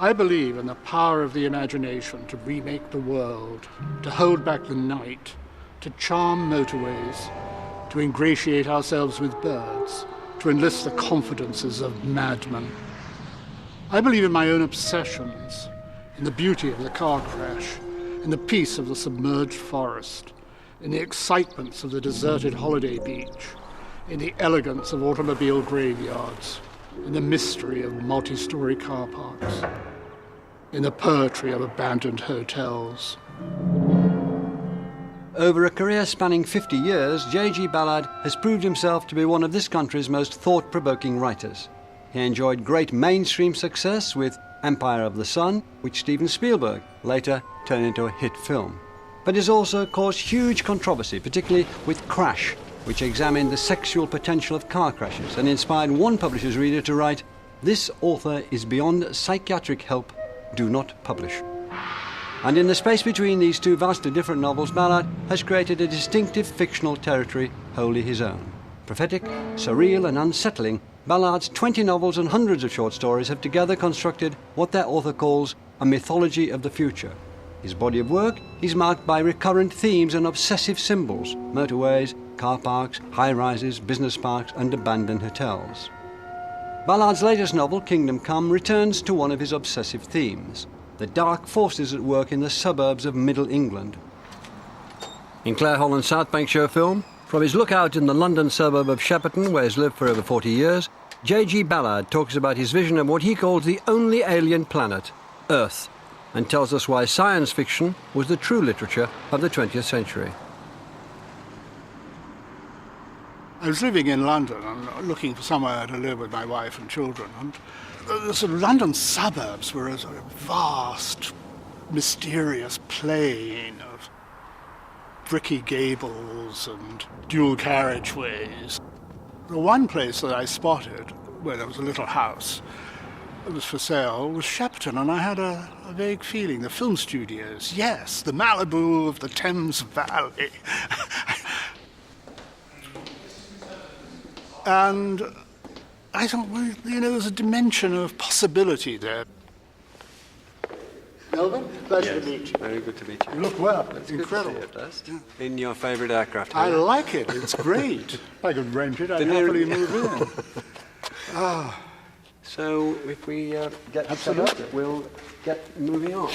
I believe in the power of the imagination to remake the world, to hold back the night, to charm motorways, to ingratiate ourselves with birds, to enlist the confidences of madmen. I believe in my own obsessions, in the beauty of the car crash, in the peace of the submerged forest, in the excitements of the deserted holiday beach, in the elegance of automobile graveyards, in the mystery of multi-story car parks, in the poetry of abandoned hotels. Over a career spanning 50 years, G Ballard has proved himself to be one of this country's most thought-provoking writers. He enjoyed great mainstream success with Empire of the Sun, which Steven Spielberg later turned into a hit film. But has also caused huge controversy, particularly with Crash, which examined the sexual potential of car crashes and inspired one publisher's reader to write, "This author is beyond psychiatric help. Do not publish." And in the space between these two vastly different novels, Ballard has created a distinctive fictional territory wholly his own. Prophetic, surreal and unsettling, Ballard's 20 novels and hundreds of short stories have together constructed what their author calls a mythology of the future. His body of work is marked by recurrent themes and obsessive symbols: motorways, car parks, high-rises, business parks and abandoned hotels. Ballard's latest novel, Kingdom Come, returns to one of his obsessive themes: the dark forces at work in the suburbs of Middle England. In Claire Holland's Southbank Show film, from his lookout in the London suburb of Shepperton, where he's lived for over 40 years, G Ballard talks about his vision of what he calls the only alien planet, Earth, and tells us why science fiction was the true literature of the 20th century. I was living in London and looking for somewhere to live with my wife and children, and the sort of London suburbs were a sort of vast, mysterious plain of bricky gables and dual carriageways. The one place that I spotted, where there was a little house that was for sale, was Shepperton, and I had a vague feeling, the film studios, yes, the Malibu of the Thames Valley. And I thought, well, you know, there's a dimension of possibility there. Melvin, pleasure to meet you. Very good to meet you. You look well. It's incredible. Good to see you, in your favourite aircraft. I like it. It's great. If I could rent it, I'd happily move in. So if we get set up, we'll get moving on.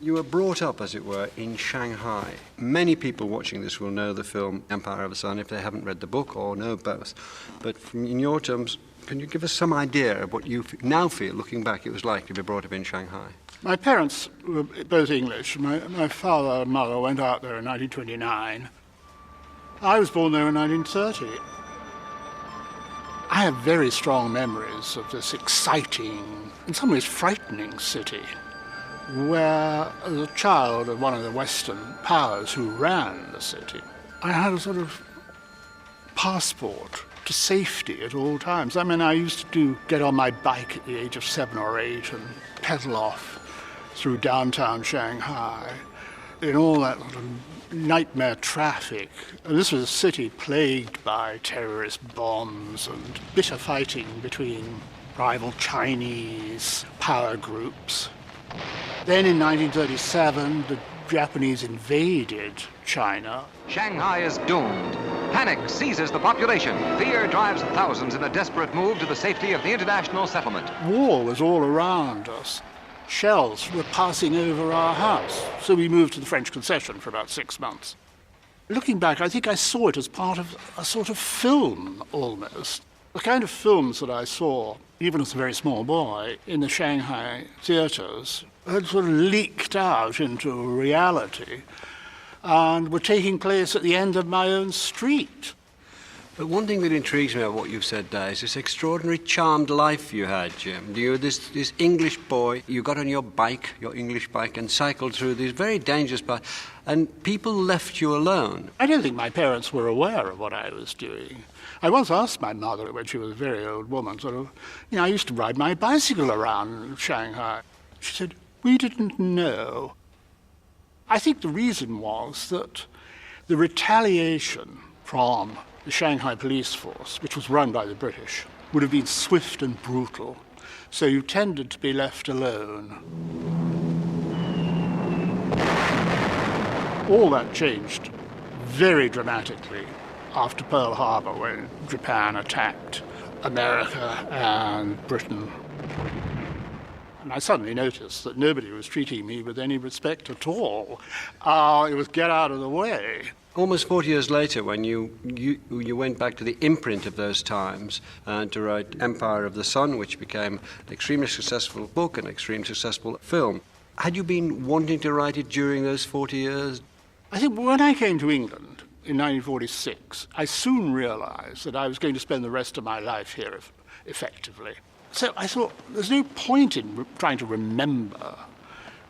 You were brought up, as it were, in Shanghai. Many people watching this will know the film Empire of the Sun if they haven't read the book or know both. But in your terms, can you give us some idea of what you now feel, looking back, it was like to be brought up in Shanghai? My parents were both English. My father and mother went out there in 1929. I was born there in 1930. I have very strong memories of this exciting, in some ways frightening city, where, as a child of one of the Western powers who ran the city, I had a sort of passport to safety at all times. I mean, I used to get on my bike at the age of 7 or 8 and pedal off through downtown Shanghai in all that sort of nightmare traffic. And this was a city plagued by terrorist bombs and bitter fighting between rival Chinese power groups. Then in 1937, the Japanese invaded China. Shanghai is doomed. Panic seizes the population. Fear drives thousands in a desperate move to the safety of the international settlement. War was all around us. Shells were passing over our house, so we moved to the French concession for about 6 months. Looking back, I think I saw it as part of a sort of film, almost. The kind of films that I saw, even as a very small boy, in the Shanghai theatres, had sort of leaked out into reality and were taking place at the end of my own street. But one thing that intrigues me about what you've said there is this extraordinary charmed life you had, Jim. You were this English boy, you got on your bike, your English bike, and cycled through these very dangerous parts, and people left you alone. I don't think my parents were aware of what I was doing. I once asked my mother, when she was a very old woman, I used to ride my bicycle around Shanghai. She said, we didn't know. I think the reason was that the retaliation from the Shanghai police force, which was run by the British, would have been swift and brutal. so you tended to be left alone. All that changed very dramatically after Pearl Harbor, when Japan attacked America and Britain. And I suddenly noticed that nobody was treating me with any respect at all. It was get out of the way. Almost 40 years later, when you went back to the imprint of those times to write Empire of the Sun, which became an extremely successful book, an extremely successful film, had you been wanting to write it during those 40 years? I think when I came to England in 1946, I soon realized that I was going to spend the rest of my life here, effectively. So I thought, there's no point in trying to remember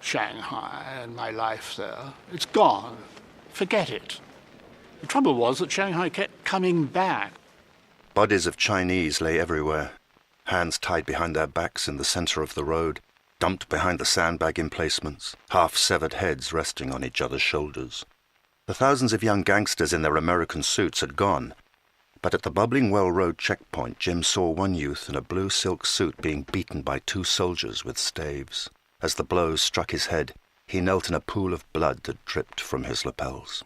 Shanghai and my life there. It's gone. Forget it. The trouble was that Shanghai kept coming back. Bodies of Chinese lay everywhere, hands tied behind their backs in the center of the road, dumped behind the sandbag emplacements, half-severed heads resting on each other's shoulders. The thousands of young gangsters in their American suits had gone, but at the Bubbling Well Road checkpoint, Jim saw one youth in a blue silk suit being beaten by two soldiers with staves. As the blows struck his head, he knelt in a pool of blood that dripped from his lapels.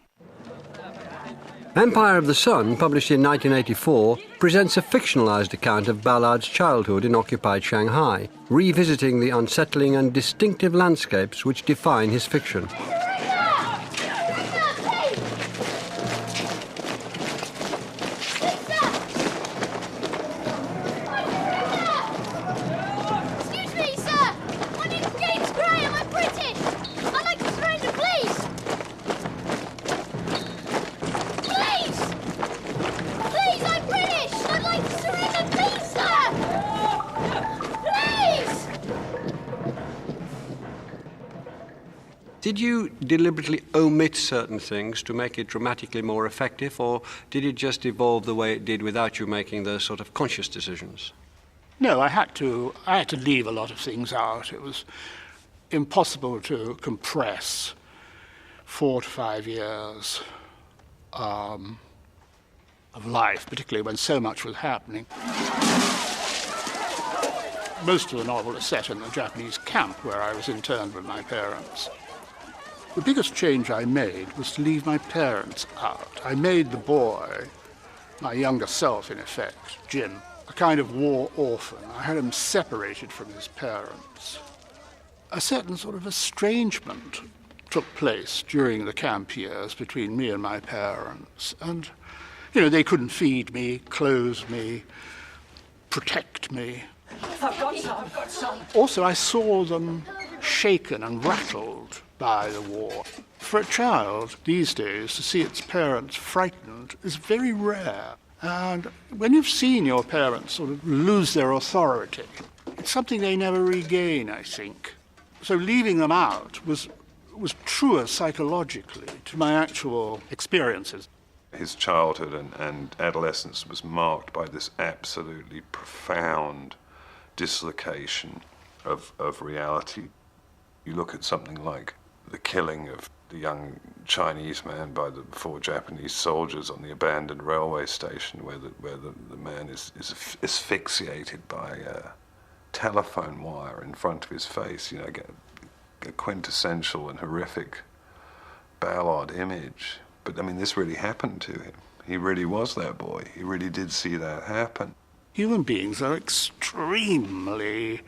Empire of the Sun, published in 1984, presents a fictionalized account of Ballard's childhood in occupied Shanghai, revisiting the unsettling and distinctive landscapes which define his fiction. Did you deliberately omit certain things to make it dramatically more effective, or did it just evolve the way it did without you making those sort of conscious decisions? No, I had to leave a lot of things out. It was impossible to compress 4 to 5 years of life, particularly when so much was happening. Most of the novel is set in the Japanese camp where I was interned with my parents. The biggest change I made was to leave my parents out. I made the boy, my younger self in effect, Jim, a kind of war orphan. I had him separated from his parents. A certain sort of estrangement took place during the camp years between me and my parents. And, they couldn't feed me, clothe me, protect me. I've got some. Also, I saw them shaken and rattled by the war. For a child these days to see its parents frightened is very rare. And when you've seen your parents sort of lose their authority, it's something they never regain, I think. So leaving them out was truer psychologically to my actual experiences. His childhood and adolescence was marked by this absolutely profound dislocation of reality. You look at something like the killing of the young Chinese man by the 4 Japanese soldiers on the abandoned railway station, where the man is asphyxiated by a telephone wire in front of his face. A quintessential and horrific Ballard image. But this really happened to him. He really was that boy. He really did see that happen. Human beings are extremely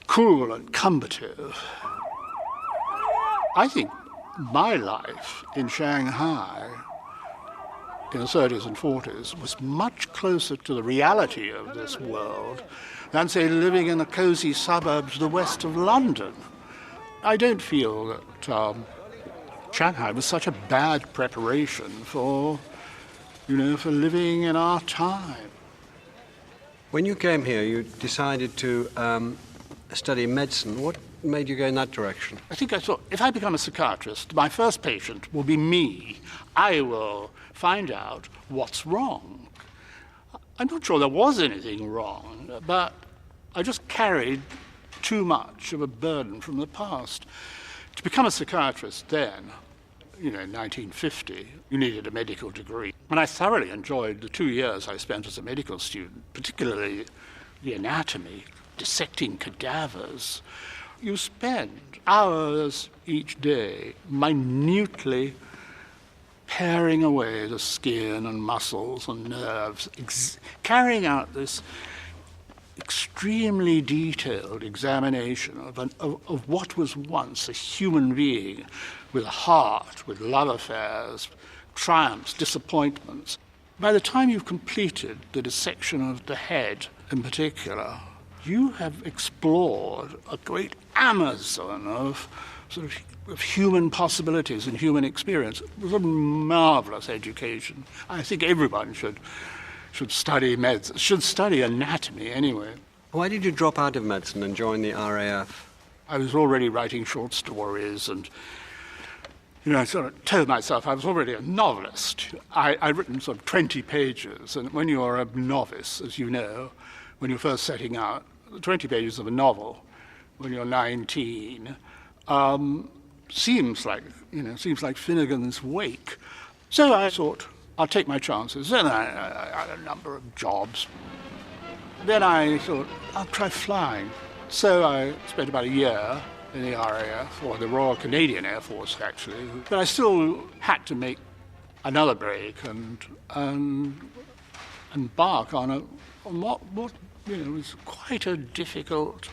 cruel and combative. I think my life in Shanghai in the 30s and 40s was much closer to the reality of this world than, say, living in the cosy suburbs to the west of London. I don't feel that Shanghai was such a bad preparation for living in our time. When you came here, you decided to study medicine. What made you go in that direction? I think I thought, if I become a psychiatrist, my first patient will be me. I will find out what's wrong. I'm not sure there was anything wrong, but I just carried too much of a burden from the past. To become a psychiatrist then, in 1950, you needed a medical degree. And I thoroughly enjoyed the 2 years I spent as a medical student, particularly the anatomy, dissecting cadavers. You spend hours each day minutely paring away the skin and muscles and nerves, carrying out this extremely detailed examination of what was once a human being with a heart, with love affairs, triumphs, disappointments. By the time you've completed the dissection of the head in particular, you have explored a great Amazon of sort of human possibilities and human experience. It was a marvelous education. I think everyone should study medicine, should study anatomy anyway. Why did you drop out of medicine and join the RAF? I was already writing short stories and, I sort of told myself I was already a novelist. I'd written sort of 20 pages, and when you're a novice, as you know, when you're first setting out, 20 pages of a novel when you're 19 seems like Finnegan's Wake. So I thought, I'll take my chances. Then I had a number of jobs. Then I thought, I'll try flying. So I spent about a year in the RAF, or the Royal Canadian Air Force, actually. But I still had to make another break and embark on what was quite a difficult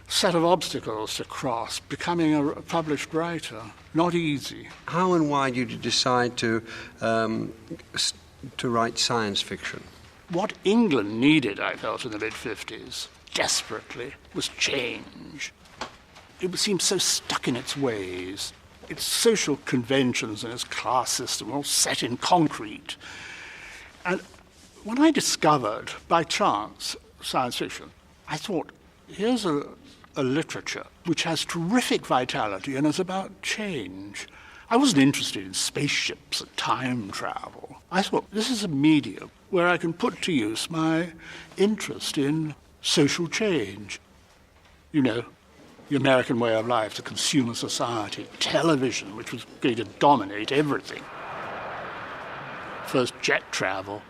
set of obstacles to cross, becoming a published writer. Not easy. How and why did you decide to write science fiction? What England needed, I felt, in the mid-50s, desperately, was change. It seemed so stuck in its ways. Its social conventions and its class system were all set in concrete. And when I discovered, by chance, science fiction, I thought, here's a literature which has terrific vitality and is about change. I wasn't interested in spaceships and time travel. I thought, this is a medium where I can put to use my interest in social change. The American way of life, the consumer society, television, which was going to dominate everything. First jet travel,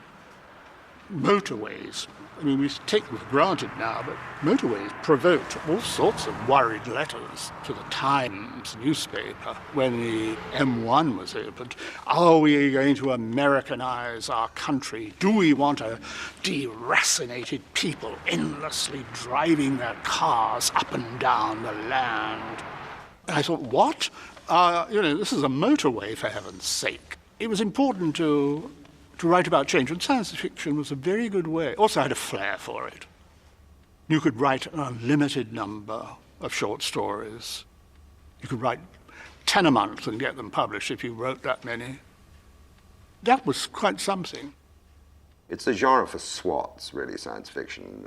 motorways. We take them for granted now, but motorways provoked all sorts of worried letters to the Times newspaper when the M1 was opened. Are we going to Americanize our country? Do we want a deracinated people endlessly driving their cars up and down the land? And I thought, what? This is a motorway, for heaven's sake. It was important to write about change, and science fiction was a very good way. Also, I had a flair for it. You could write an unlimited number of short stories. You could write 10 a month and get them published if you wrote that many. That was quite something. It's a genre for swats, really, science fiction.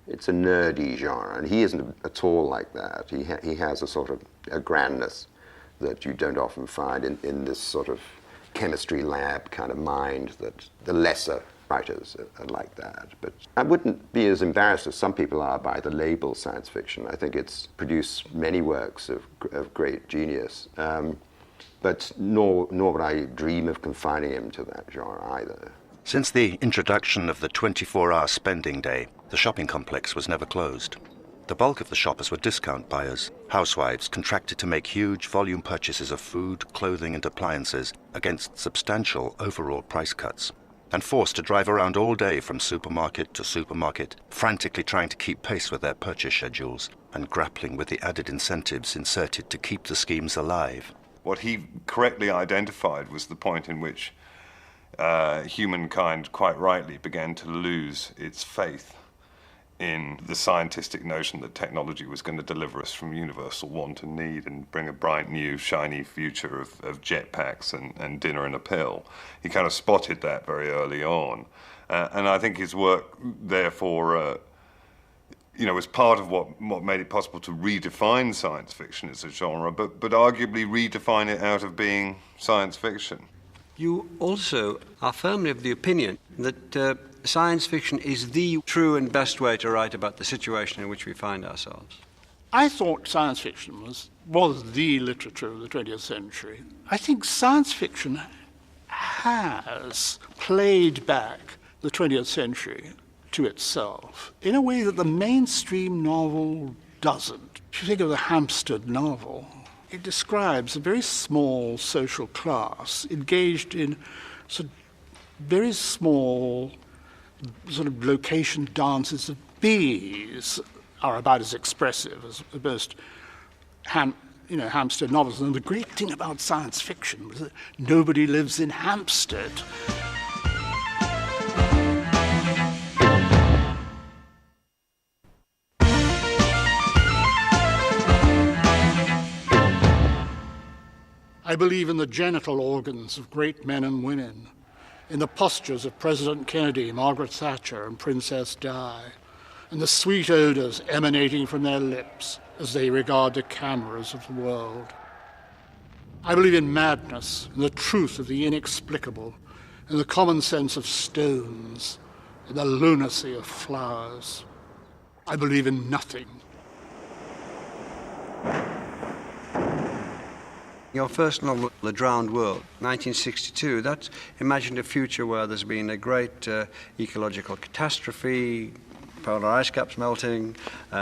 It's a nerdy genre, and he isn't at all like that. He has a sort of a grandness that you don't often find in this sort of chemistry lab kind of mind that the lesser writers are like that. But I wouldn't be as embarrassed as some people are by the label science fiction. I think it's produced many works of great genius, but nor would I dream of confining him to that genre either. Since the introduction of the 24-hour spending day, the shopping complex was never closed. The bulk of the shoppers were discount buyers. Housewives contracted to make huge volume purchases of food, clothing and appliances against substantial overall price cuts, and forced to drive around all day from supermarket to supermarket, frantically trying to keep pace with their purchase schedules and grappling with the added incentives inserted to keep the schemes alive. What he correctly identified was the point in which humankind, quite rightly, began to lose its faith in the scientific notion that technology was going to deliver us from universal want and need and bring a bright, new, shiny future of jetpacks and dinner and a pill. He kind of spotted that very early on. And I think his work, therefore, was part of what made it possible to redefine science fiction as a genre, but arguably redefine it out of being science fiction. You also are firmly of the opinion that science fiction is the true and best way to write about the situation in which we find ourselves. I thought science fiction was the literature of the 20th century. I think science fiction has played back the 20th century to itself in a way that the mainstream novel doesn't. If you think of the Hampstead novel, it describes a very small social class engaged in sort of very small sort of location dances of bees are about as expressive as most Hampstead novels. And the great thing about science fiction was that nobody lives in Hampstead. I believe in the genital organs of great men and women, in the postures of President Kennedy, Margaret Thatcher, and Princess Di, and the sweet odors emanating from their lips as they regard the cameras of the world. I believe in madness, in the truth of the inexplicable, in the common sense of stones, in the lunacy of flowers. I believe in nothing. Your first novel, The Drowned World, 1962, that imagined a future where there's been a great ecological catastrophe, polar ice caps melting.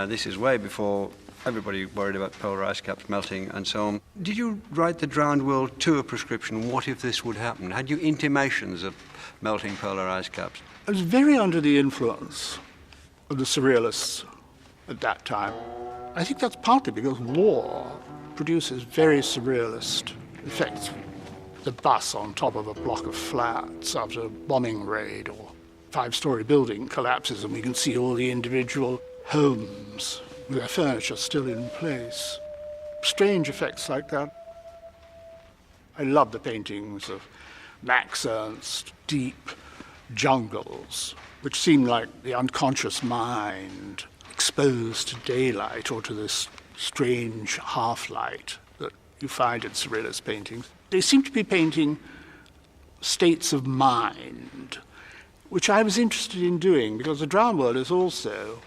This is way before everybody worried about polar ice caps melting and so on. Did you write The Drowned World to a prescription? What if this would happen? Had you intimations of melting polar ice caps? I was very under the influence of the surrealists at that time. I think that's partly because war produces very surrealist effects. The bus on top of a block of flats after a bombing raid or five-story building collapses and we can see all the individual homes with their furniture still in place. Strange effects like that. I love the paintings of Max Ernst, deep jungles, which seem like the unconscious mind exposed to daylight or to this strange half-light that you find in surrealist paintings. They seem to be painting states of mind, which I was interested in doing because The Drowned World is also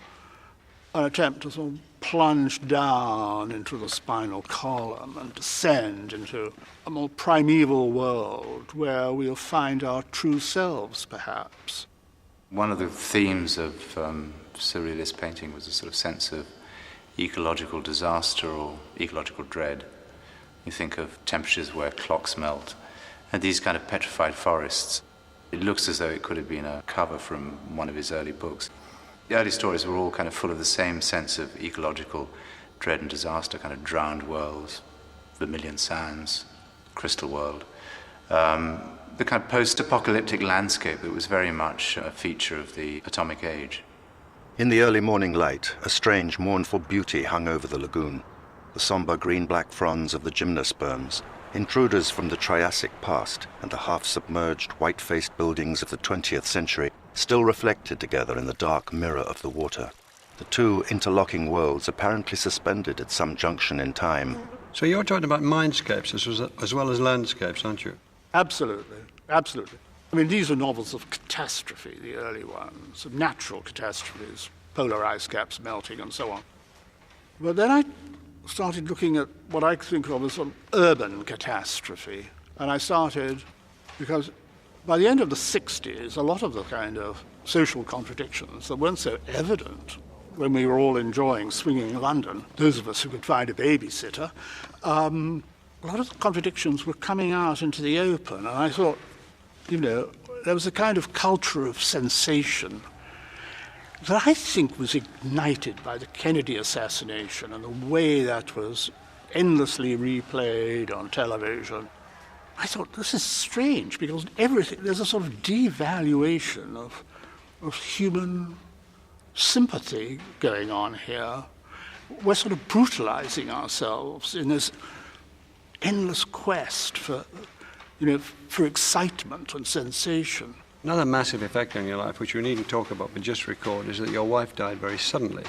an attempt to sort of plunge down into the spinal column and descend into a more primeval world where we'll find our true selves, perhaps. One of the themes of surrealist painting was a sort of sense of ecological disaster or ecological dread. You think of temperatures where clocks melt and these kind of petrified forests. It looks as though it could have been a cover from one of his early books. The early stories were all kind of full of the same sense of ecological dread and disaster, kind of drowned worlds, the Million Sands, Crystal World. The kind of post-apocalyptic landscape, it was very much a feature of the atomic age. In the early morning light, a strange, mournful beauty hung over the lagoon. The somber green-black fronds of the gymnosperms, intruders from the Triassic past, and the half-submerged, white-faced buildings of the 20th century, still reflected together in the dark mirror of the water. The two interlocking worlds apparently suspended at some junction in time. So you're talking about mindscapes as well as landscapes, aren't you? Absolutely, absolutely. I mean, these are novels of catastrophe, the early ones, of natural catastrophes, polar ice caps melting and so on. But then I started looking at what I think of as sort of urban catastrophe. And I started, because by the end of the 60s, a lot of the kind of social contradictions that weren't so evident when we were all enjoying swinging London, those of us who could find a babysitter, a lot of the contradictions were coming out into the open. And I thought, there was a kind of culture of sensation that I think was ignited by the Kennedy assassination and the way that was endlessly replayed on television. I thought, this is strange, because there's a sort of devaluation of human sympathy going on here. We're sort of brutalizing ourselves in this endless quest for excitement and sensation. Another massive effect on your life, which we needn't talk about but just record, is that your wife died very suddenly,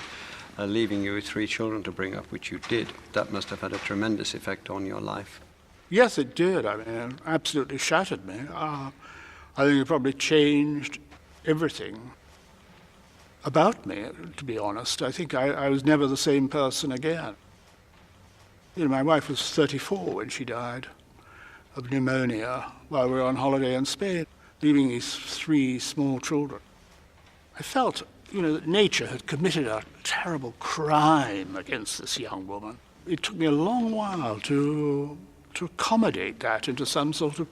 leaving you with 3 children to bring up, which you did. That must have had a tremendous effect on your life. Yes, it did. I mean, it absolutely shattered me. I think it probably changed everything about me, to be honest. I think I was never the same person again. My wife was 34 when she died of pneumonia while we were on holiday in Spain, leaving these 3 small children. I felt, that nature had committed a terrible crime against this young woman. It took me a long while to accommodate that into some sort of,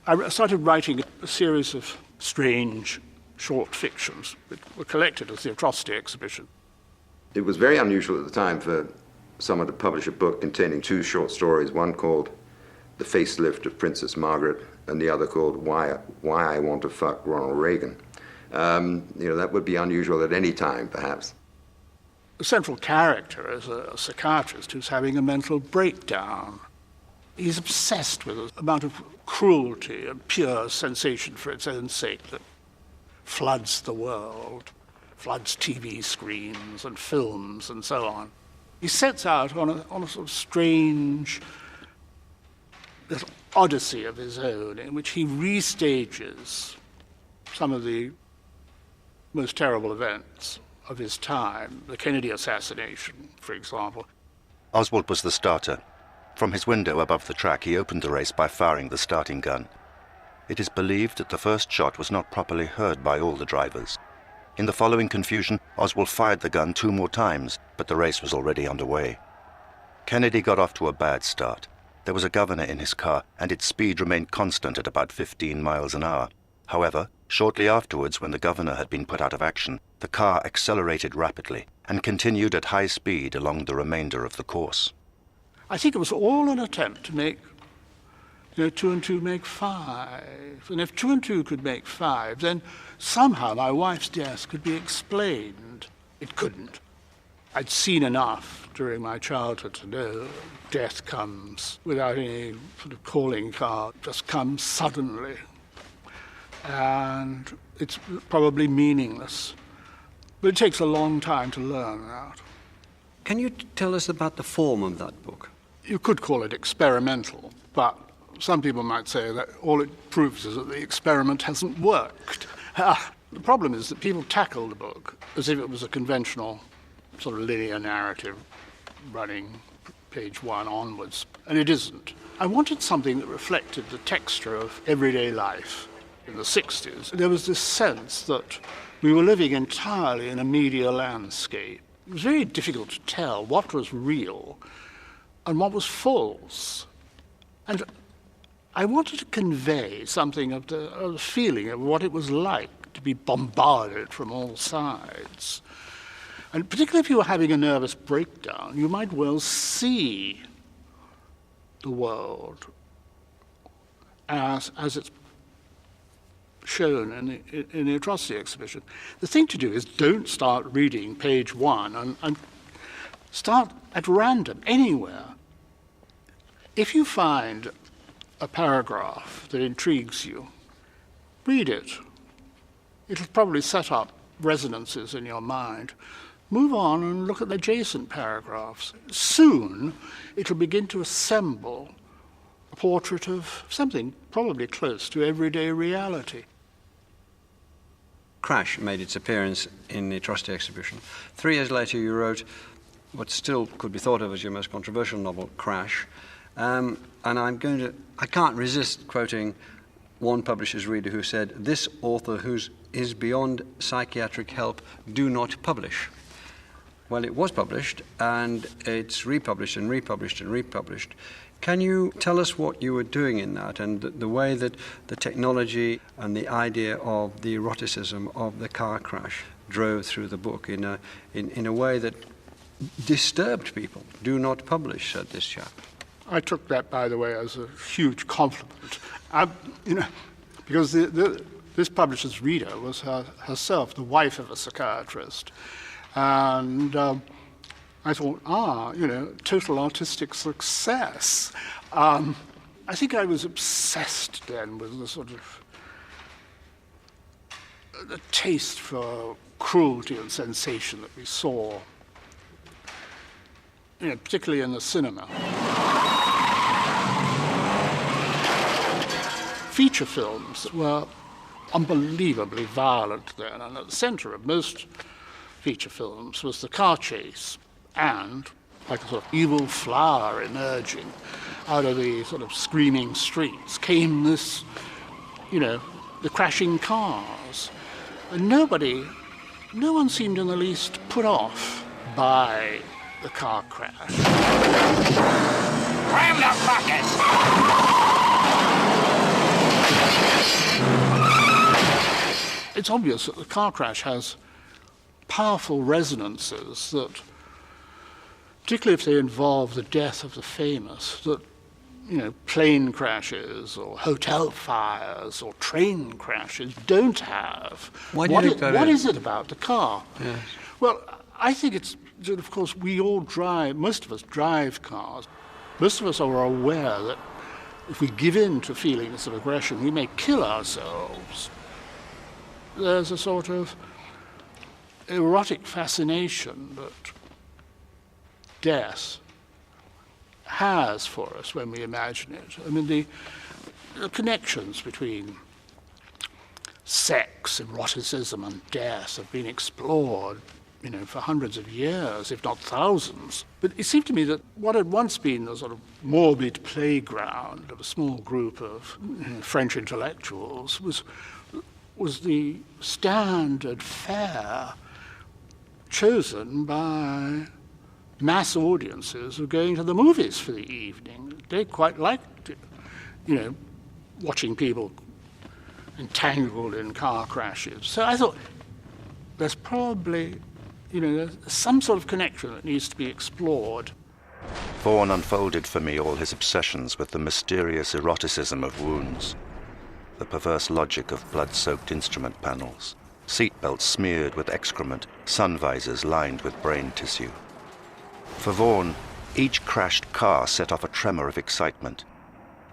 I started writing a series of strange short fictions that were collected as the Atrocity Exhibition. It was very unusual at the time for someone to publish a book containing two short stories, one called The Facelift of Princess Margaret and the other called Why I Want to Fuck Ronald Reagan. That would be unusual at any time, perhaps. The central character is a psychiatrist who's having a mental breakdown. He's obsessed with the amount of cruelty and pure sensation for its own sake that floods the world, floods TV screens and films and so on. He sets out on a sort of strange little odyssey of his own in which he restages some of the most terrible events of his time, the Kennedy assassination, for example. Oswald was the starter. From his window above the track, he opened the race by firing the starting gun. It is believed that the first shot was not properly heard by all the drivers. In the following confusion, Oswald fired the gun 2 more times, but the race was already underway. Kennedy got off to a bad start. There was a governor in his car, and its speed remained constant at about 15 miles an hour. However, shortly afterwards, when the governor had been put out of action, the car accelerated rapidly and continued at high speed along the remainder of the course. I think it was all an attempt to make 2 and 2 make 5. And if 2 and 2 could make 5, then somehow my wife's death could be explained. It couldn't. I'd seen enough during my childhood to know death comes without any sort of calling card, just comes suddenly. And it's probably meaningless. But it takes a long time to learn that. Can you tell us about the form of that book? You could call it experimental, but some people might say that all it proves is that the experiment hasn't worked. The problem is that people tackle the book as if it was a conventional sort of linear narrative running page 1 onwards, and it isn't. I wanted something that reflected the texture of everyday life. In the 60s, there was this sense that we were living entirely in a media landscape. It was very difficult to tell what was real and what was false. And I wanted to convey something of the feeling of what it was like to be bombarded from all sides. And particularly if you were having a nervous breakdown, you might well see the world as it's shown in the Atrocity Exhibition. The thing to do is don't start reading page 1 and start at random, anywhere. If you find a paragraph that intrigues you, read it. It'll probably set up resonances in your mind. Move on and look at the adjacent paragraphs. Soon, it'll begin to assemble a portrait of something probably close to everyday reality. Crash made its appearance in the Atrocity Exhibition. 3 years later, you wrote what still could be thought of as your most controversial novel, Crash. And I can't resist quoting one publisher's reader who said, "This author who is beyond psychiatric help, do not publish." Well, it was published, and it's republished and republished and republished. Can you tell us what you were doing in that, and the way that the technology and the idea of the eroticism of the car crash drove through the book in a way that disturbed people? "Do not publish," said this chap. I took that, by the way, as a huge compliment. Because this publisher's reader was herself the wife of a psychiatrist. And I thought, total artistic success. I think I was obsessed then with the sort of the taste for cruelty and sensation that we saw, particularly in the cinema. Feature films were unbelievably violent then, and at the center of most feature films was the car chase, and like a sort of evil flower emerging out of the sort of screaming streets came this, the crashing cars. And no one seemed in the least put off by the car crash. Cram the bucket! It's obvious that the car crash has powerful resonances that, particularly if they involve the death of the famous, that, plane crashes or hotel fires or train crashes don't have. Why do you think that is? What is it about the car? Yes. Well, I think it's that, of course, most of us drive cars. Most of us are aware that if we give in to feelings of aggression, we may kill ourselves. There's a sort of erotic fascination that death has for us when we imagine it. I mean, the connections between sex, eroticism, and death have been explored, for hundreds of years, if not thousands. But it seemed to me that what had once been the sort of morbid playground of a small group of French intellectuals was the standard fare chosen by mass audiences who were going to the movies for the evening. They quite liked it, watching people entangled in car crashes. So I thought there's probably, there's some sort of connection that needs to be explored. Vaughan unfolded for me all his obsessions with the mysterious eroticism of wounds, the perverse logic of blood-soaked instrument panels, seatbelts smeared with excrement, sun visors lined with brain tissue. For Vaughan, each crashed car set off a tremor of excitement,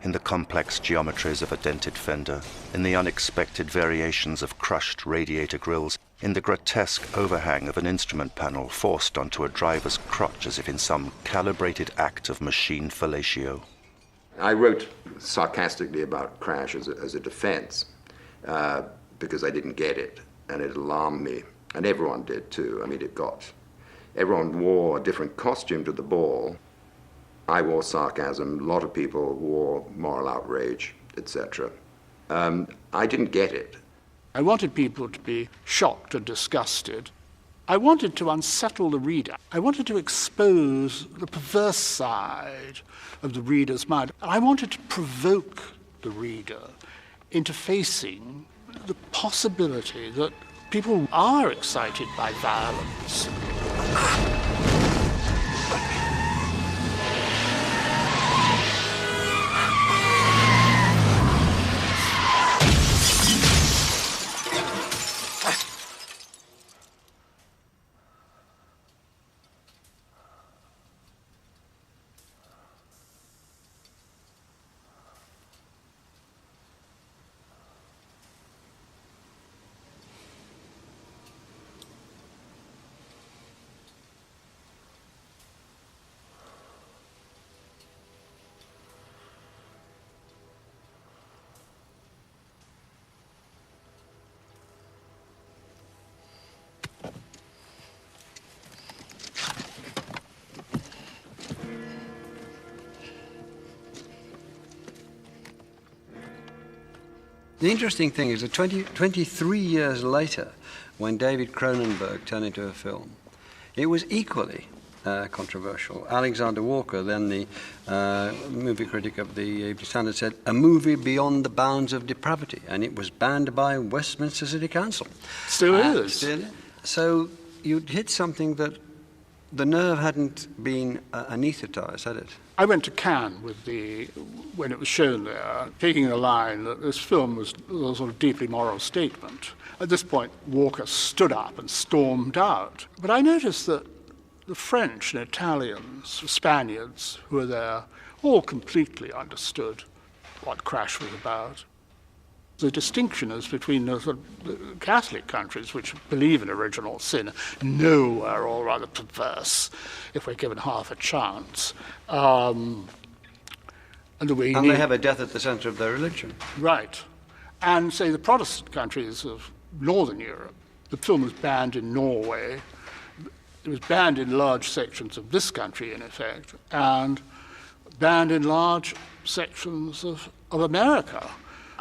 in the complex geometries of a dented fender, in the unexpected variations of crushed radiator grills, in the grotesque overhang of an instrument panel forced onto a driver's crotch as if in some calibrated act of machine fellatio. I wrote sarcastically about crash as a defense because I didn't get it, and it alarmed me, and everyone did too. I mean, everyone wore a different costume to the ball. I wore sarcasm, a lot of people wore moral outrage, etc. I didn't get it. I wanted people to be shocked and disgusted. I wanted to unsettle the reader. I wanted to expose the perverse side of the reader's mind. I wanted to provoke the reader into facing the possibility that people are excited by violence. The interesting thing is that 23 years later, when David Cronenberg turned into a film, it was equally controversial. Alexander Walker, then the movie critic of the Evening Standard, said, "A movie beyond the bounds of depravity," and it was banned by Westminster City Council. Still is. Still is. So you'd hit something that the nerve hadn't been anaesthetized, had it? I went to Cannes when it was shown there, taking the line that this film was a sort of deeply moral statement. At this point, Walker stood up and stormed out. But I noticed that the French and Italians, Spaniards who were there, all completely understood what Crash was about. The distinction is between the Catholic countries, which believe in original sin, know we're all rather perverse if we're given half a chance. And they have a death at the centre of their religion. Right. And, say, the Protestant countries of Northern Europe, the film was banned in Norway. It was banned in large sections of this country, in effect, and banned in large sections of America.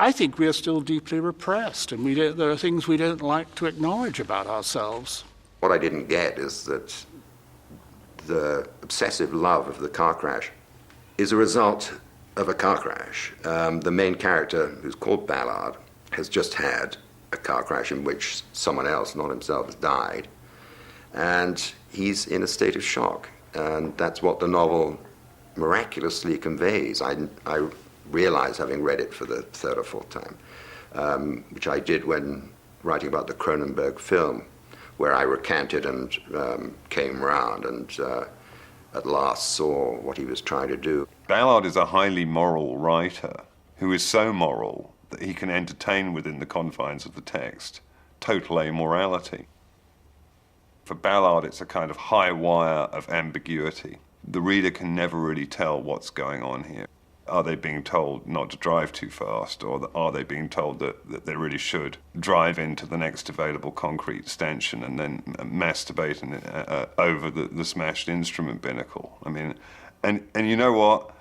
I think we are still deeply repressed, and there are things we don't like to acknowledge about ourselves. What I didn't get is that the obsessive love of the car crash is a result of a car crash. The main character, who's called Ballard, has just had a car crash in which someone else, not himself, has died. And he's in a state of shock. And that's what the novel miraculously conveys. I realize, having read it for the third or fourth time, which I did when writing about the Cronenberg film, where I recanted and came round and at last saw what he was trying to do. Ballard is a highly moral writer who is so moral that he can entertain within the confines of the text total amorality. For Ballard, it's a kind of high wire of ambiguity. The reader can never really tell what's going on here. Are they being told not to drive too fast, or are they being told that they really should drive into the next available concrete stanchion and then masturbate over the smashed instrument binnacle? I mean, and you know what?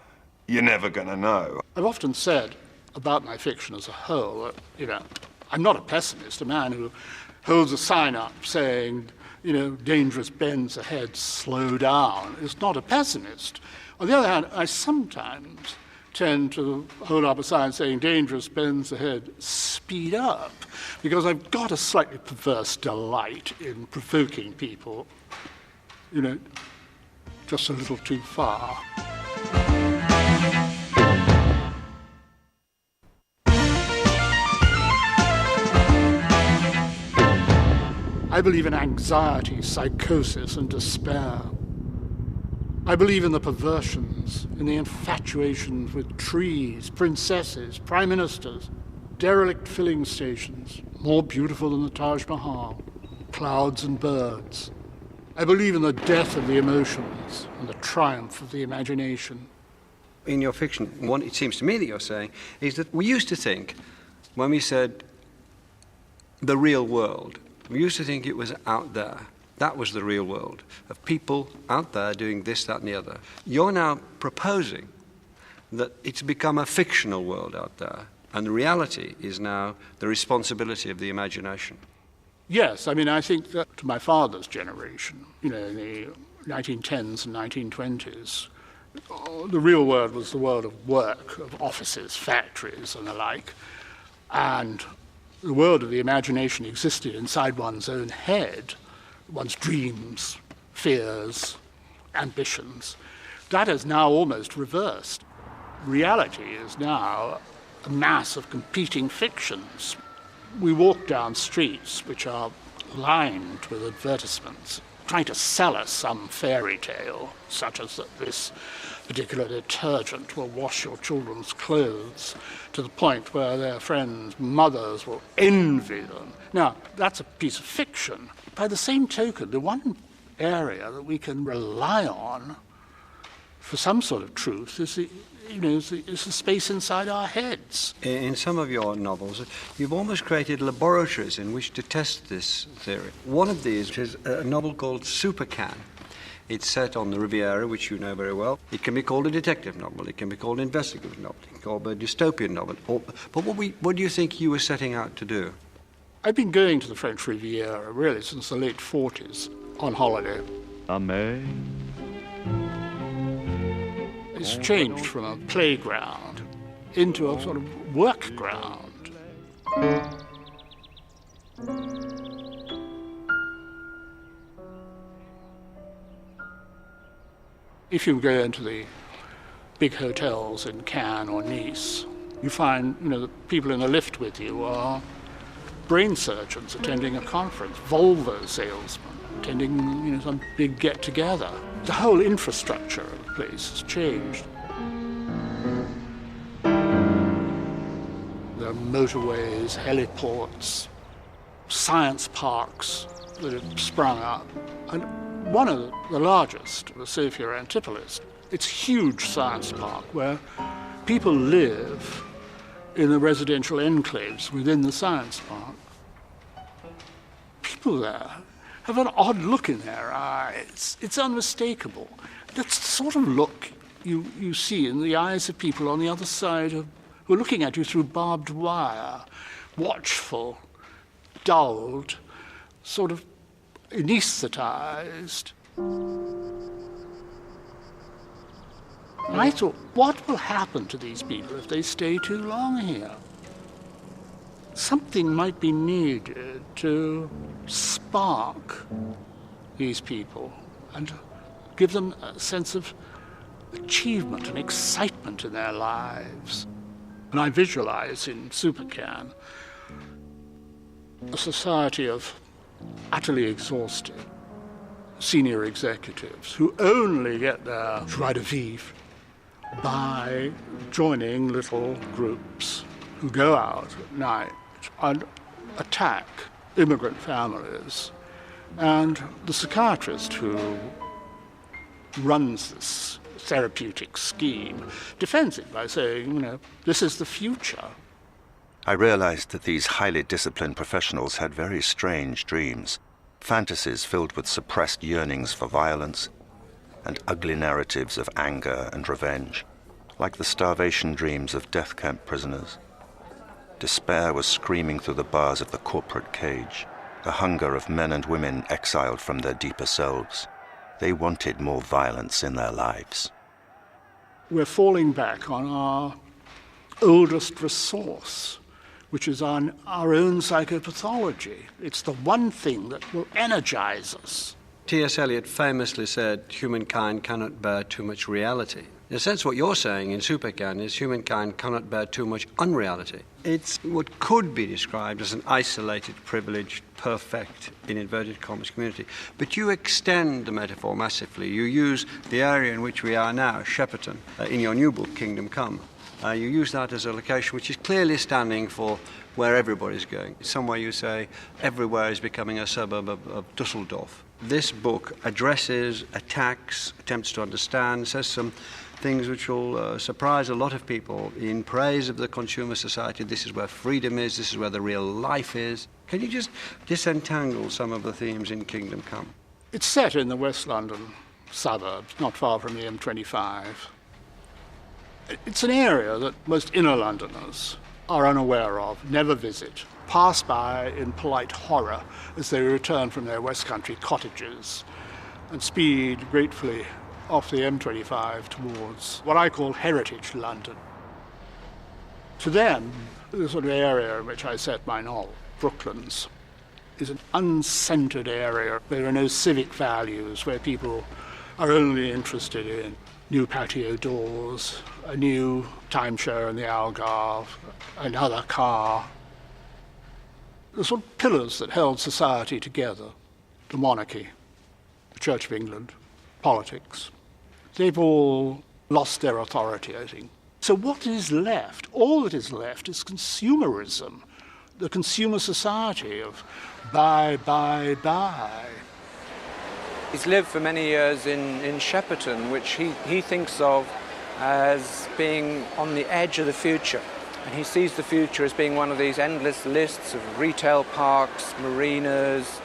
You're never going to know. I've often said about my fiction as a whole that, I'm not a pessimist, a man who holds a sign up saying, dangerous bends ahead, slow down, is not a pessimist. On the other hand, I sometimes tend to hold up a sign saying dangerous bends ahead, speed up, because I've got a slightly perverse delight in provoking people, just a little too far. I believe in anxiety, psychosis, and despair. I believe in the perversions, in the infatuations with trees, princesses, prime ministers, derelict filling stations, more beautiful than the Taj Mahal, clouds and birds. I believe in the death of the emotions and the triumph of the imagination. In your fiction, what it seems to me that you're saying is that we used to think, when we said the real world, we used to think it was out there. That was the real world, of people out there doing this, that, and the other. You're now proposing that it's become a fictional world out there, and the reality is now the responsibility of the imagination. Yes, I think that to my father's generation, in the 1910s and 1920s, the real world was the world of work, of offices, factories, and the like. And the world of the imagination existed inside one's own head, one's dreams, fears, ambitions. That is now almost reversed. Reality is now a mass of competing fictions. We walk down streets which are lined with advertisements, trying to sell us some fairy tale, such as that this particular detergent will wash your children's clothes to the point where their friends' mothers will envy them. Now, that's a piece of fiction. By the same token, the one area that we can rely on for some sort of truth is the space inside our heads. In some of your novels, you've almost created laboratories in which to test this theory. One of these is a novel called Supercan. It's set on the Riviera, which you know very well. It can be called a detective novel. It can be called an investigative novel. It can be called a dystopian novel. But what do you think you were setting out to do? I've been going to the French Riviera, really, since the late 40s, on holiday. It's changed from a playground into a sort of work ground. If you go into the big hotels in Cannes or Nice, you find, the people in the lift with you are brain surgeons attending a conference, Volvo salesmen attending, some big get-together. The whole infrastructure of the place has changed. There are motorways, heliports, science parks that have sprung up. And one of the largest, the Sophia Antipolis, it's a huge science park where people live in the residential enclaves within the science park. People there have an odd look in their eyes. It's unmistakable. That's the sort of look you see in the eyes of people on the other side of who are looking at you through barbed wire, watchful, dulled, sort of anaesthetized. And I thought, what will happen to these people if they stay too long here? Something might be needed to spark these people and give them a sense of achievement and excitement in their lives. And I visualize in Supercan a society of utterly exhausted senior executives who only get their joie de vivre by joining little groups who go out at night and attack immigrant families. And the psychiatrist who runs this therapeutic scheme defends it by saying, this is the future. I realized that these highly disciplined professionals had very strange dreams, fantasies filled with suppressed yearnings for violence and ugly narratives of anger and revenge, like the starvation dreams of death camp prisoners. Despair was screaming through the bars of the corporate cage, the hunger of men and women exiled from their deeper selves. They wanted more violence in their lives. We're falling back on our oldest resource, which is on our own psychopathology. It's the one thing that will energize us. T.S. Eliot famously said, humankind cannot bear too much reality. In a sense, what you're saying in Supercan is humankind cannot bear too much unreality. It's what could be described as an isolated, privileged, perfect, in inverted commas, community. But you extend the metaphor massively. You use the area in which we are now, Shepperton, in your new book, Kingdom Come. You use that as a location which is clearly standing for where everybody's going. Somewhere you say everywhere is becoming a suburb of Dusseldorf. This book addresses, attacks, attempts to understand, says some things which will surprise a lot of people in praise of the consumer society. This is where freedom is, this is where the real life is. Can you just disentangle some of the themes in Kingdom Come? It's set in the West London suburbs, not far from the M25. It's an area that most inner Londoners are unaware of, never visit, pass by in polite horror as they return from their West Country cottages and speed gratefully off the M25 towards what I call heritage London. To them, the sort of area in which I set my novel, Brooklands, is an uncentered area. There are no civic values, where people are only interested in new patio doors, a new timeshare in the Algarve, another car. The sort of pillars that held society together, the monarchy, the Church of England, politics, they've all lost their authority, I think. So what is left? All that is left is consumerism, the consumer society of buy, buy, buy. He's lived for many years in Shepperton, which he thinks of as being on the edge of the future. And he sees the future as being one of these endless lists of retail parks, marinas,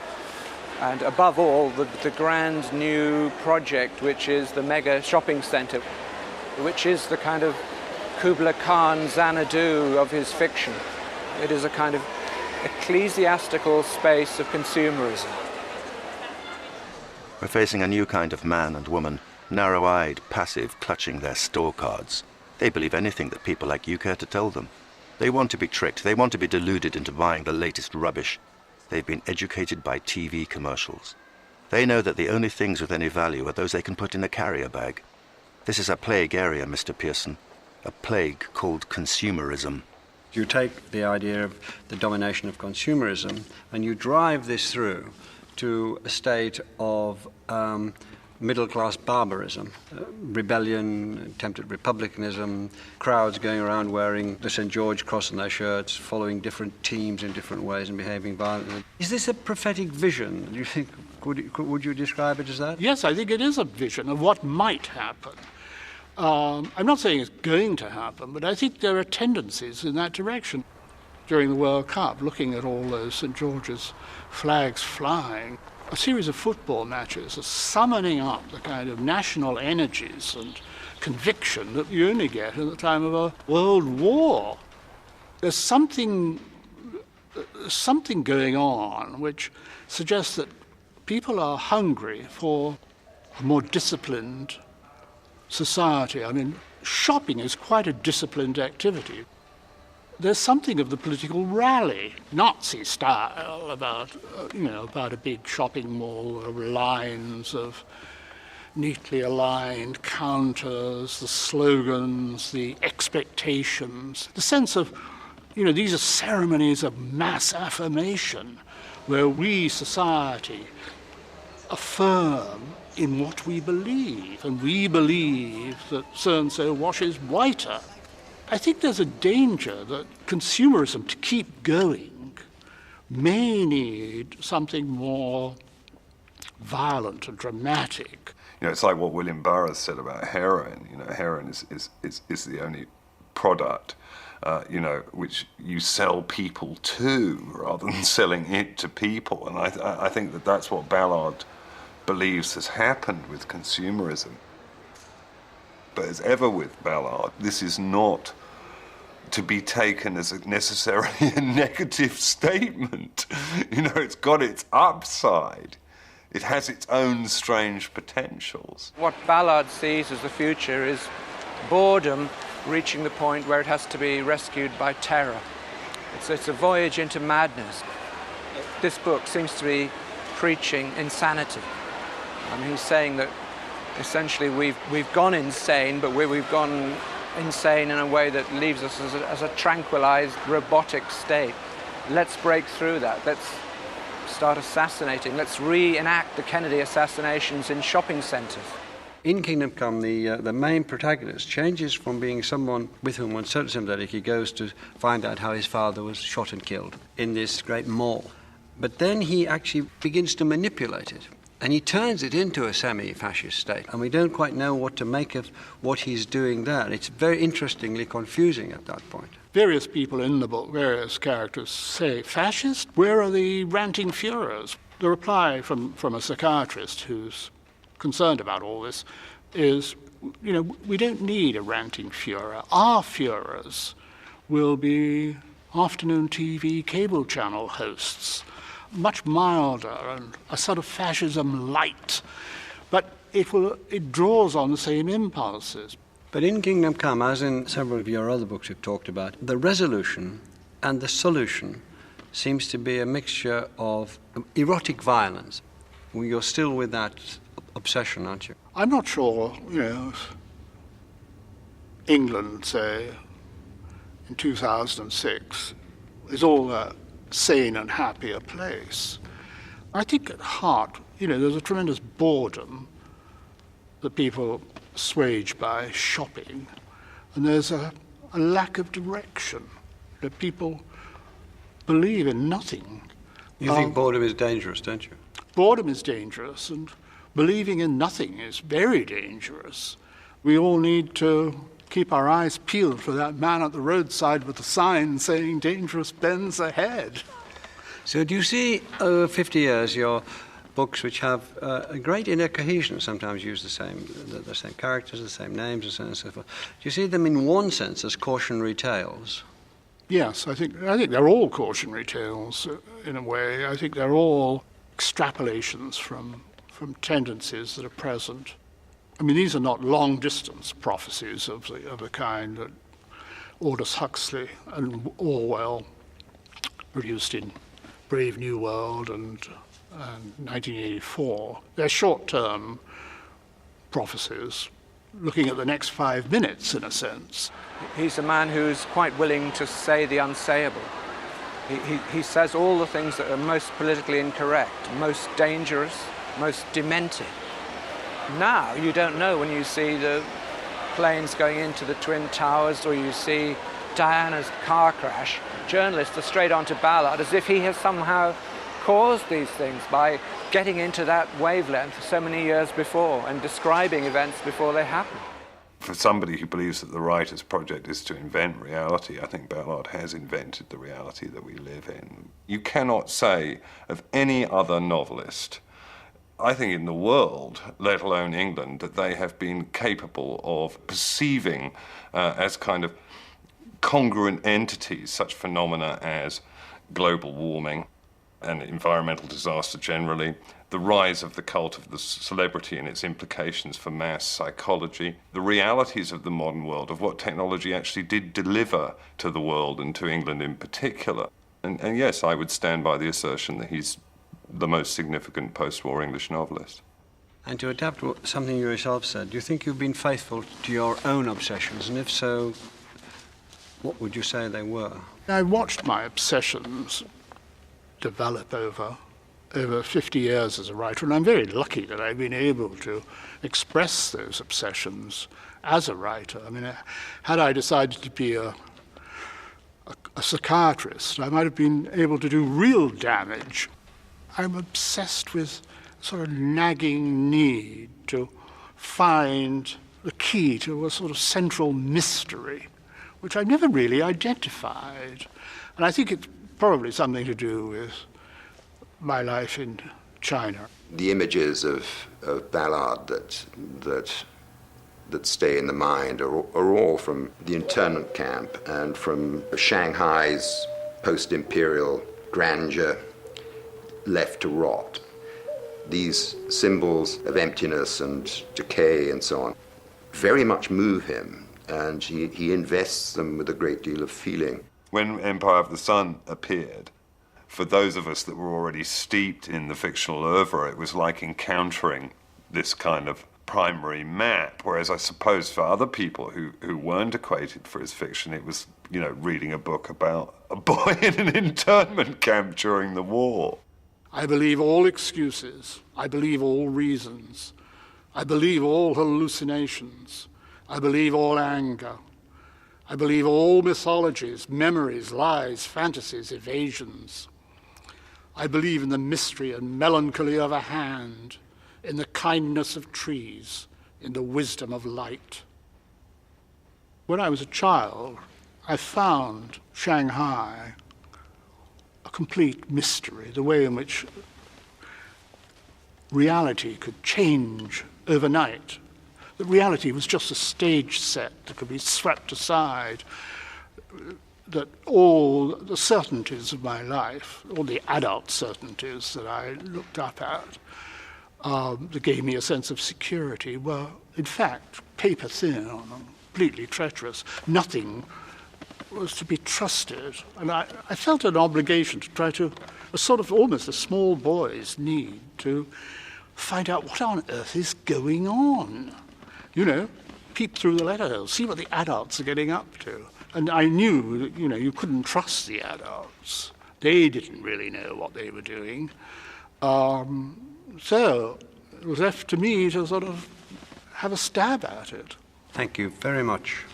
and above all, the grand new project, which is the mega shopping centre, which is the kind of Kubla Khan Xanadu of his fiction. It is a kind of ecclesiastical space of consumerism. We're facing a new kind of man and woman, narrow-eyed, passive, clutching their store cards. They believe anything that people like you care to tell them. They want to be tricked. They want to be deluded into buying the latest rubbish. They've been educated by TV commercials. They know that the only things with any value are those they can put in a carrier bag. This is a plague area, Mr. Pearson. A plague called consumerism. You take the idea of the domination of consumerism and you drive this through to a state of middle-class barbarism, rebellion, attempted republicanism, crowds going around wearing the St. George cross on their shirts, following different teams in different ways and behaving violently. Is this a prophetic vision? Do you think, would you describe it as that? Yes, I think it is a vision of what might happen. I'm not saying it's going to happen, but I think there are tendencies in that direction. During the World Cup, looking at all those St. George's flags flying, a series of football matches are summoning up the kind of national energies and conviction that you only get at the time of a world war. There's something going on which suggests that people are hungry for a more disciplined society. I mean, shopping is quite a disciplined activity. There's something of the political rally, Nazi style, about a big shopping mall, lines of neatly aligned counters, the slogans, the expectations, the sense of, these are ceremonies of mass affirmation where we, society, affirm in what we believe, and we believe that so-and-so washes whiter. I think there's a danger that consumerism, to keep going, may need something more violent and dramatic. It's like what William Burroughs said about heroin. Heroin is the only product, which you sell people to rather than selling it to people. And I think that that's what Ballard believes has happened with consumerism. But as ever with Ballard, this is not to be taken as necessarily a negative statement. It's got its upside. It has its own strange potentials. What Ballard sees as the future is boredom reaching the point where it has to be rescued by terror. It's a voyage into madness. This book seems to be preaching insanity. He's saying that essentially we've gone insane, but we've gone insane in a way that leaves us as a tranquilized, robotic state. Let's break through that. Let's start assassinating. Let's reenact the Kennedy assassinations in shopping centres. In Kingdom Come, the main protagonist changes from being someone with whom, on certain sympathetic, he goes to find out how his father was shot and killed in this great mall. But then he actually begins to manipulate it, and he turns it into a semi-fascist state. And we don't quite know what to make of what he's doing there. It's very interestingly confusing at that point. Various people in the book, various characters say, fascist? Where are the ranting Führers? The reply from a psychiatrist who's concerned about all this is, we don't need a ranting Führer. Our Führers will be afternoon TV cable channel hosts, much milder and a sort of fascism light. But it draws on the same impulses. But in Kingdom Come, as in several of your other books you've talked about, the resolution and the solution seems to be a mixture of erotic violence. Well, you're still with that obsession, aren't you? I'm not sure, England, say, in 2006, is all a sane and happier place. I think at heart, there's a tremendous boredom that people assuage by shopping, and there's a lack of direction, that people believe in nothing. You think boredom is dangerous, don't you? Boredom is dangerous, and believing in nothing is very dangerous. We all need to keep our eyes peeled for that man at the roadside with the sign saying dangerous bends ahead. So do you see, over 50 years, your books which have a great inner cohesion, sometimes use the same characters, the same names, and so on and so forth. Do you see them in one sense as cautionary tales? Yes, I think they're all cautionary tales in a way. I think they're all extrapolations from tendencies that are present. I mean, these are not long-distance prophecies of the kind that Aldous Huxley and Orwell produced in Brave New World and 1984. They're short-term prophecies, looking at the next 5 minutes, in a sense. He's a man who's quite willing to say the unsayable. He says all the things that are most politically incorrect, most dangerous, most demented. Now you don't know when you see the planes going into the Twin Towers or you see Diana's car crash. Journalists are straight on to Ballard as if he has somehow caused these things by getting into that wavelength so many years before and describing events before they happen. For somebody who believes that the writer's project is to invent reality, I think Ballard has invented the reality that we live in. You cannot say of any other novelist I think in the world, let alone England, that they have been capable of perceiving as kind of congruent entities such phenomena as global warming and environmental disaster generally, the rise of the cult of the celebrity and its implications for mass psychology, the realities of the modern world, of what technology actually did deliver to the world and to England in particular. And yes, I would stand by the assertion that he's the most significant post-war English novelist. And to adapt something you yourself said, do you think you've been faithful to your own obsessions? And if so, what would you say they were? I watched my obsessions develop over 50 years as a writer, and I'm very lucky that I've been able to express those obsessions as a writer. I mean, had I decided to be a psychiatrist, I might have been able to do real damage. I'm obsessed with sort of nagging need to find the key to a sort of central mystery, which I've never really identified. And I think it's probably something to do with my life in China. The images of Ballard that stay in the mind are all from the internment camp and from Shanghai's post-imperial grandeur left to rot. These symbols of emptiness and decay and so on very much move him, and he invests them with a great deal of feeling. When Empire of the Sun appeared, for those of us that were already steeped in the fictional oeuvre, it was like encountering this kind of primary map, whereas I suppose for other people who weren't acquainted for his fiction, it was, reading a book about a boy in an internment camp during the war. I believe all excuses. I believe all reasons. I believe all hallucinations. I believe all anger. I believe all mythologies, memories, lies, fantasies, evasions. I believe in the mystery and melancholy of a hand, in the kindness of trees, in the wisdom of light. When I was a child, I found Shanghai a complete mystery, the way in which reality could change overnight. That reality was just a stage set that could be swept aside, that all the certainties of my life, all the adult certainties that I looked up at, that gave me a sense of security, were in fact paper thin and completely treacherous. Nothing was to be trusted. And I felt an obligation to try to, a sort of almost a small boy's need to find out what on earth is going on. Peep through the letterheads, see what the adults are getting up to. And I knew that, you couldn't trust the adults. They didn't really know what they were doing. So it was left to me to sort of have a stab at it. Thank you very much.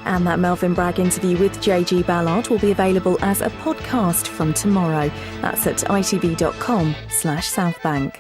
And that Melvyn Bragg interview with G Ballard will be available as a podcast from tomorrow. That's at itv.com/Southbank.